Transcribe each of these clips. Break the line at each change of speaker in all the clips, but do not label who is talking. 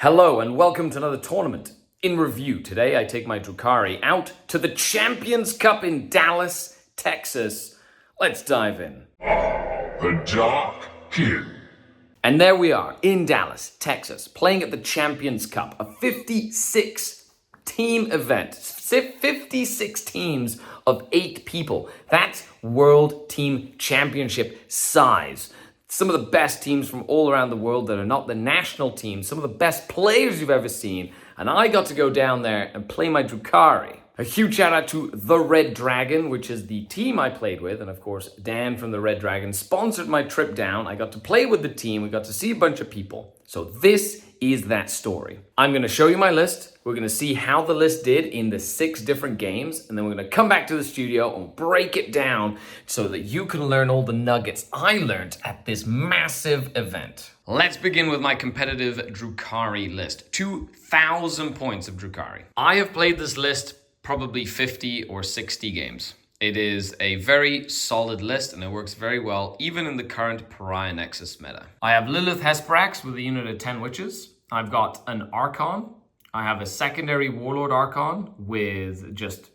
Hello and welcome to another tournament in review. Today I take my Drukhari out to the Champions Cup in Dallas, Texas. Let's dive in.
The Dark King.
And there we are in Dallas, Texas, playing at the Champions Cup, a 56 team event. 56 teams of 8 people. That's World Team Championship size. Some of the best teams from all around the world that are not the national teams, some of the best players you've ever seen, and I got to go down there and play my Drukhari. A huge shout out to The Red Dragon, which is the team I played with, and of course Dan from The Red Dragon sponsored my trip down. I got to play with the team, we got to see a bunch of people. So this is that story. I'm going to show you my list. We're going to see how the list did in the 6 different games, and then we're going to come back to the studio and break it down so that you can learn all the nuggets I learned at this massive event. Let's begin with my competitive Drukhari list. 2,000 points of Drukhari. I have played this list probably 50 or 60 games. It is a very solid list and it works very well, even in the current Pariah Nexus meta. I have Lilith Hesprax with a unit of 10 witches. I've got an Archon. I have a secondary Warlord Archon with just,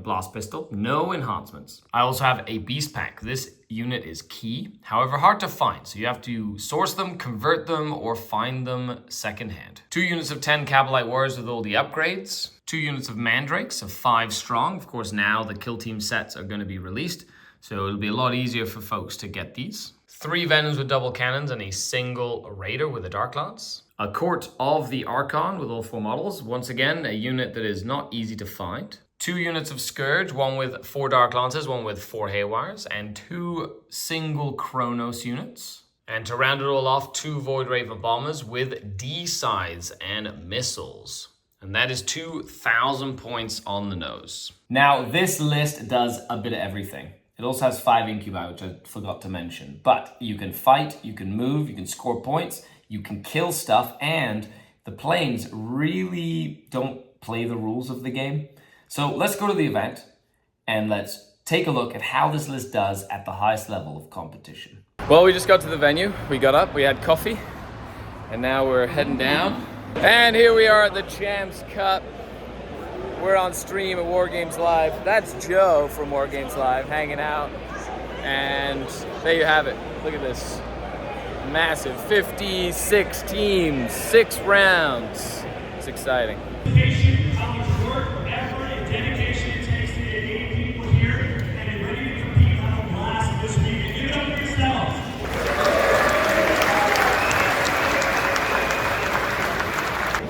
blast pistol, no enhancements. I also have a Beast Pack. This unit is key, however hard to find, so you have to source them, convert them, or find them secondhand. 2 units of 10 Kabalite Warriors with all the upgrades. 2 units of Mandrakes of 5 strong. Of course, now the Kill Team sets are going to be released, so it'll be a lot easier for folks to get these. 3 Venoms with double cannons and a single Raider with a Dark Lance. A Court of the Archon with all 4 models. Once again, a unit that is not easy to find. 2 units of Scourge, one with 4 Dark Lances, one with 4 Haywires, and 2 single Chronos units. And to round it all off, 2 Void Raven Bombers with D-Scythes and missiles. And that is 2,000 points on the nose. Now, this list does a bit of everything. It also has 5 Incubi, which I forgot to mention. But you can fight, you can move, you can score points, you can kill stuff, and the planes really don't play the rules of the game. So let's go to the event, and let's take a look at how this list does at the highest level of competition. Well, we just got to the venue. We got up, we had coffee, and now we're heading down. And here we are at the Champs Cup. We're on stream at War Games Live. That's Joe from War Games Live hanging out. And there you have it. Look at this. Massive 56 teams, 6 rounds. It's exciting.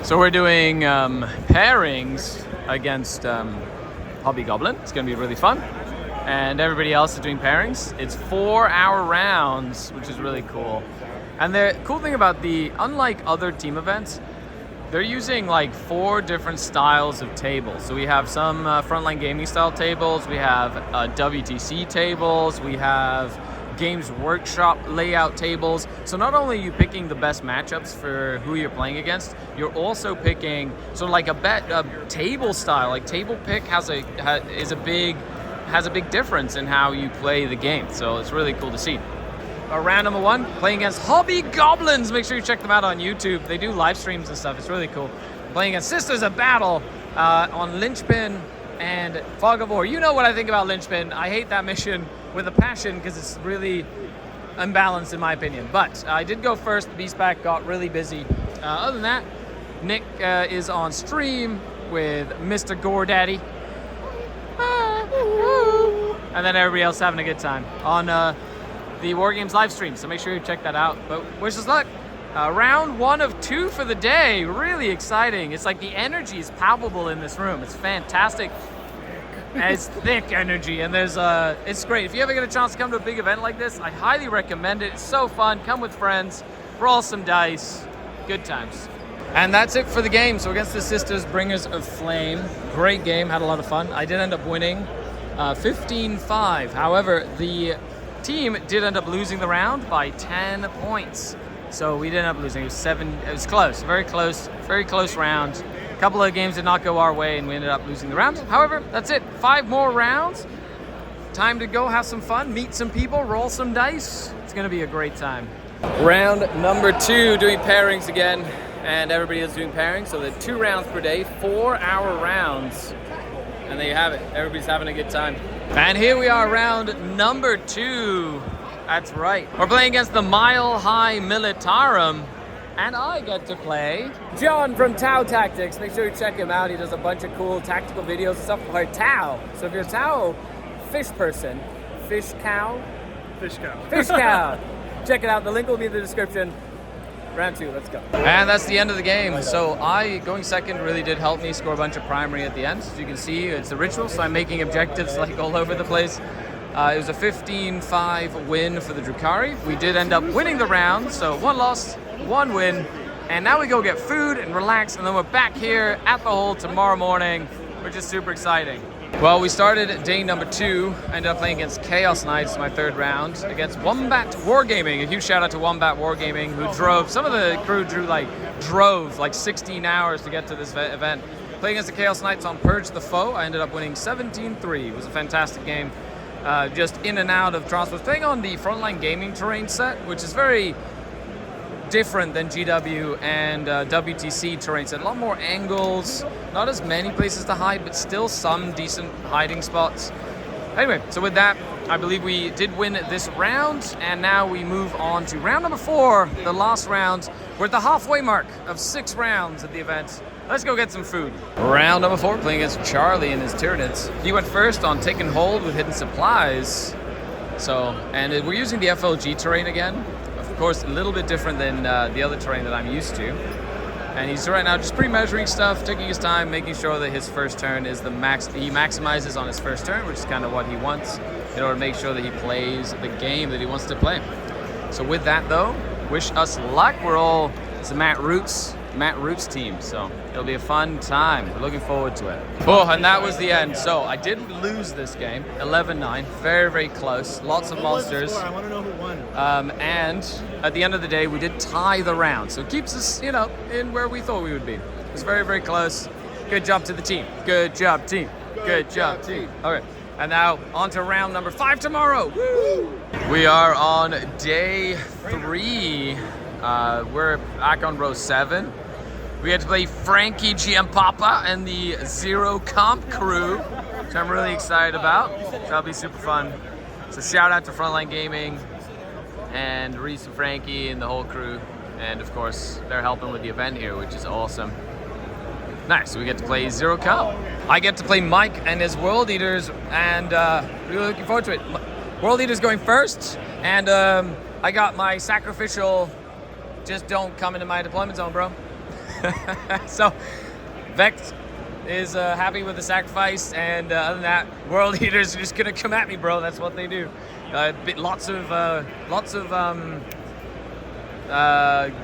So we're doing pairings against Hobgoblin. It's going to be really fun. And everybody else is doing pairings. It's 4-hour rounds, which is really cool. And the cool thing about unlike other team events, they're using like 4 different styles of tables. So we have some frontline gaming style tables, we have WTC tables, we have Games Workshop layout tables. So not only are you picking the best matchups for who you're playing against, you're also picking sort of like a table style. Like table pick has a big difference in how you play the game. So it's really cool to see. Round number 1, playing against Hobgoblins. Make sure you check them out on YouTube. They do live streams and stuff. It's really cool. Playing against Sisters of Battle on Linchpin and Fog of War. You know what I think about Linchpin. I hate that mission with a passion because it's really unbalanced in my opinion. But I did go first. The Beast Pack got really busy. Other than that, Nick is on stream with Mr. Gore Daddy. And then everybody else having a good time on the War Games live stream. So make sure you check that out. But wish us luck. Round 1 of 2 for the day. Really exciting. It's like the energy is palpable in this room. It's fantastic. It's thick energy, and it's great. If you ever get a chance to come to a big event like this, I highly recommend it. It's so fun. Come with friends, roll some dice, good times. And that's it for the game. So against the Sisters, Bringers of Flame. Great game, had a lot of fun. I did end up winning 15-5. However, the team did end up losing the round by 10 points. So we didn't end up losing. It was 7. It was close, very close round. A couple of games did not go our way, and we ended up losing the round. However, that's it. 5 more rounds. Time to go have some fun, meet some people, roll some dice. It's going to be a great time. Round number 2, doing pairings again.
and everybody is doing pairing, so they're 2 rounds per day, 4-hour rounds, and there you have it. Everybody's having a good time. And here we are, round number 2. That's right. We're playing against the Mile High Militarum, and I get to play John from Tau Tactics. Make sure you check him out. He does a bunch of cool tactical videos and stuff for Tau. So if you're a Tau fish person, fish cow, check it out. The link will be in the description. Round 2, let's go. And that's the end of the game. So going second really did help me score a bunch of primary at the end. As you can see, it's the ritual, so I'm making objectives like all over the place. It was a 15-5 win for the Drukhari. We did end up winning the round, so 1 loss, 1 win. And now we go get food and relax, and then we're back here at the hole tomorrow morning, which is super exciting. Well, we started day number 2. I ended up playing against Chaos Knights, my 3rd round, against Wombat Wargaming. A huge shout out to Wombat Wargaming, who drove, some of the crew drove like 16 hours to get to this event. Playing against the Chaos Knights on Purge the Foe, I ended up winning 17-3. It was a fantastic game. Just in and out of transports. Playing on the Frontline Gaming terrain set, which is very different than GW and WTC terrain set. A lot more angles, not as many places to hide, but still some decent hiding spots. Anyway, so with that, I believe we did win this round, and now we move on to round number 4, the last round. We're at the halfway mark of 6 rounds at the event. Let's go get some food. Round number 4, playing against Charlie and his Tyranids. He went first on Take and Hold with Hidden Supplies. And we're using the FLG terrain again. Of course, a little bit different than the other terrain that I'm used to. And he's right now just pre-measuring stuff, taking his time, making sure that his first turn is the max. He maximizes on his first turn, which is kind of what he wants, in order to make sure that he plays the game that he wants to play. So with that, though, wish us luck. It's the Matt Roots team, so it'll be a fun time. We're looking forward to it. Oh, and that was the end. So I did lose this game, 11-9, very, very close. Lots of monsters.
I want to know who won.
And at the end of the day, we did tie the round, so it keeps us, in where we thought we would be. It was very, very close. Good job to the team. Good job, team. Good job, team. All right, and now on to round number 5 tomorrow. Woo! We are on day 3. We're back on row 7. We had to play Frankie Giampapa and the Zero Comp crew, which I'm really excited about. That'll be super fun. So shout out to Frontline Gaming and Reese and Frankie and the whole crew. And of course, they're helping with the event here, which is awesome. Nice, we get to play Zero Comp. I get to play Mike and his World Eaters, and really looking forward to it. World Eaters going first, and I got my sacrificial, just don't come into my deployment zone, bro. So, Vex is happy with the sacrifice, and other than that, World Eaters are just gonna come at me, bro. That's what they do. Lots of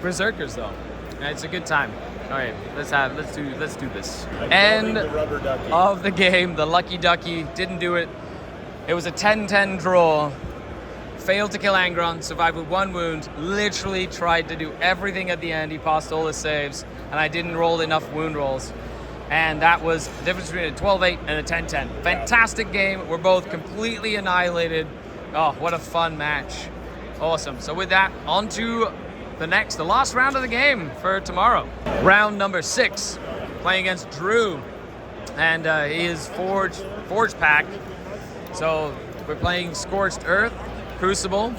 berserkers though. And it's a good time. All right, let's do this. End of the game. The Lucky Ducky didn't do it. It was a 10-10 draw. Failed to kill Angron, survived with 1 wound, literally tried to do everything at the end. He passed all his saves, and I didn't roll enough wound rolls. And that was the difference between a 12-8 and a 10-10. Fantastic game. We're both completely annihilated. Oh, what a fun match. Awesome. So with that, on to the last round of the game for tomorrow. Round number 6, playing against Drew and his Forge pack. So we're playing Scorched Earth, Crucible,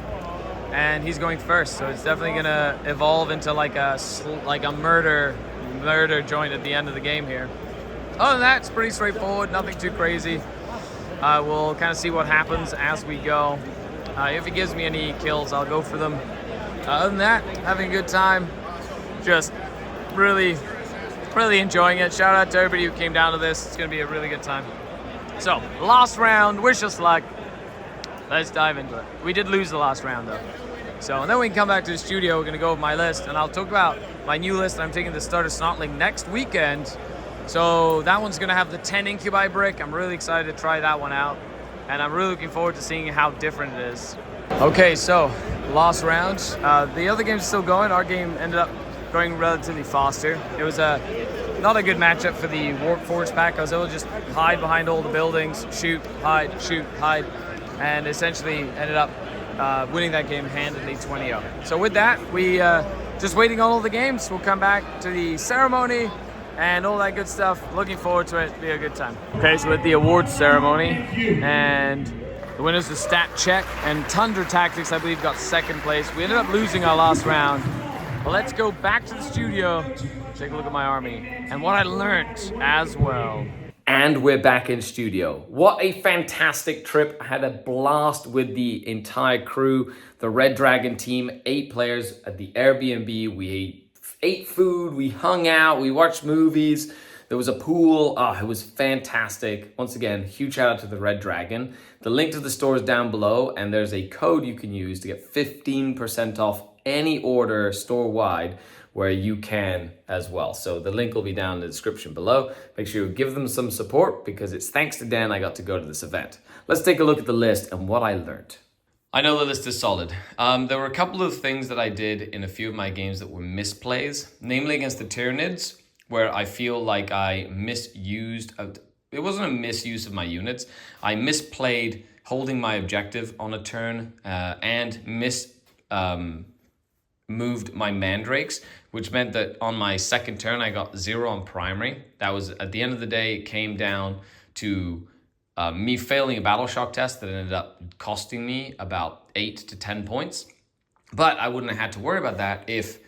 and he's going first, so it's definitely gonna evolve into like a murder joint at the end of the game here. Other than that, it's pretty straightforward, nothing too crazy. We'll kind of see what happens as we go. If he gives me any kills, I'll go for them. Other than that, having a good time, just really enjoying it. Shout out to everybody who came down to this. It's gonna be a really good time. So, last round, wish us luck. Let's dive into it. We did lose the last round though. So, and then we can come back to the studio. We're gonna go over my list, and I'll talk about my new list that I'm taking to start of Snotling next weekend. So that one's gonna have the 10 incubi brick. I'm really excited to try that one out, and I'm really looking forward to seeing how different it is. Okay, so last round. The other game's still going. Our game ended up going relatively faster. It was not a good matchup for the Warp Forge pack. I was able to just hide behind all the buildings, shoot, hide, and essentially ended up winning that game handedly 20-0. So with that, we just waiting on all the games. We'll come back to the ceremony and all that good stuff. Looking forward to it. Be a good time. Okay, so at the awards ceremony, and the winners of Stat Check and Tundra Tactics, I believe, got second place. We ended up losing our last round. But let's go back to the studio, take a look at my army, and what I learned as well.
And we're back in studio. What a fantastic trip. I had a blast with the entire crew, the Red Dragon team, 8 players at the Airbnb. We ate food, we hung out, we watched movies. There was a pool. It was fantastic. Once again, huge shout out to the Red Dragon. The link to the store is down below, and there's a code you can use to get 15% off any order store-wide where you can as well. So the link will be down in the description below. Make sure you give them some support because it's thanks to Dan I got to go to this event. Let's take a look at the list and what I learned. I know the list is solid. There were a couple of things that I did in a few of my games that were misplays, namely against the Tyranids, where I feel like I misused, it wasn't a misuse of my units. I misplayed holding my objective on a turn and moved my mandrakes, which meant that on my second turn, I got 0 on primary. That was, at the end of the day, it came down to me failing a battle shock test that ended up costing me about 8 to 10 points. But I wouldn't have had to worry about that if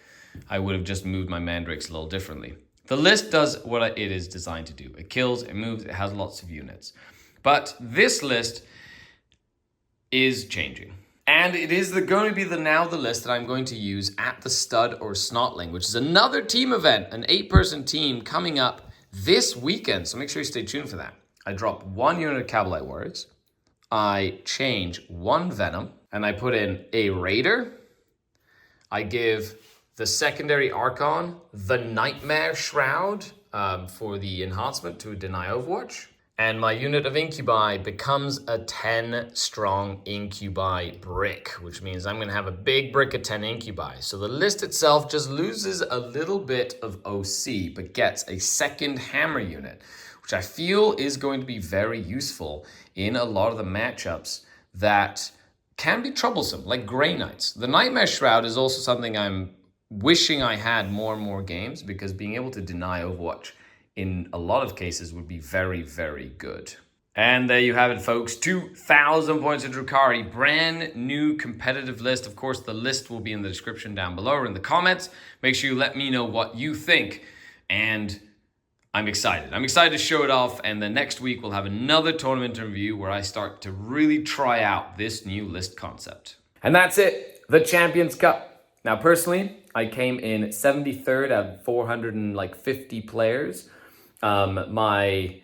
I would have just moved my mandrakes a little differently. The list does what it is designed to do. It kills, it moves, it has lots of units. But this list is changing. And it is going to be the list that I'm going to use at the Stud or Snotling, which is another team event, an 8-person team coming up this weekend. So make sure you stay tuned for that. I drop 1 unit of Cavalite Warriors. I change 1 Venom, and I put in a Raider. I give the secondary Archon the Nightmare Shroud for the enhancement to deny Overwatch. And my unit of Incubi becomes a 10 strong Incubi brick, which means I'm going to have a big brick of 10 Incubi. So the list itself just loses a little bit of OC, but gets a second hammer unit, which I feel is going to be very useful in a lot of the matchups that can be troublesome, like Grey Knights. The Nightmare Shroud is also something I'm wishing I had more and more games, because being able to deny Overwatch in a lot of cases would be very, very good. And there you have it, folks. 2,000 points of Drukhari. Brand new competitive list. Of course, the list will be in the description down below or in the comments. Make sure you let me know what you think. And I'm excited. I'm excited to show it off. And the next week, we'll have another tournament review where I start to really try out this new list concept. And that's it. The Champions Cup. Now, personally, I came in 73rd out of 450 players. I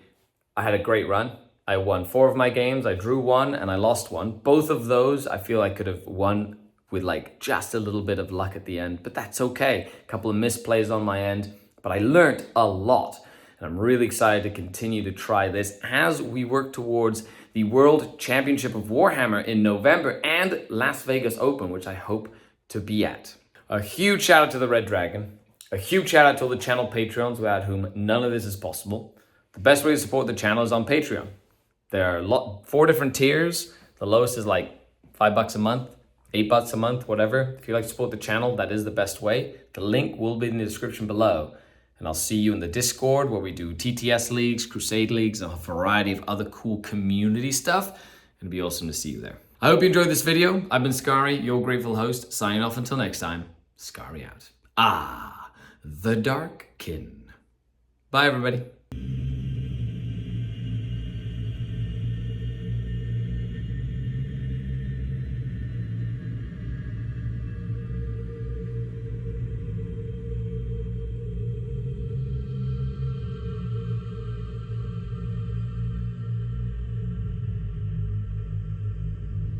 had a great run. I won 4 of my games. I drew 1 and I lost 1. Both of those, I feel I could have won with like just a little bit of luck at the end, but that's okay. A couple of misplays on my end, but I learned a lot. And I'm really excited to continue to try this as we work towards the World Championship of Warhammer in November and Las Vegas Open, which I hope to be at. A huge shout out to the Red Dragon. A huge shout out to all the channel Patreons without whom none of this is possible. The best way to support the channel is on Patreon. There are 4 different tiers. The lowest is like $5 a month, $8 a month, whatever. If you like to support the channel, that is the best way. The link will be in the description below. And I'll see you in the Discord where we do TTS leagues, Crusade leagues, and a variety of other cool community stuff. It'd be awesome to see you there. I hope you enjoyed this video. I've been Skari, your grateful host. Signing off until next time. Skari out. The Dark Kin. Bye, everybody.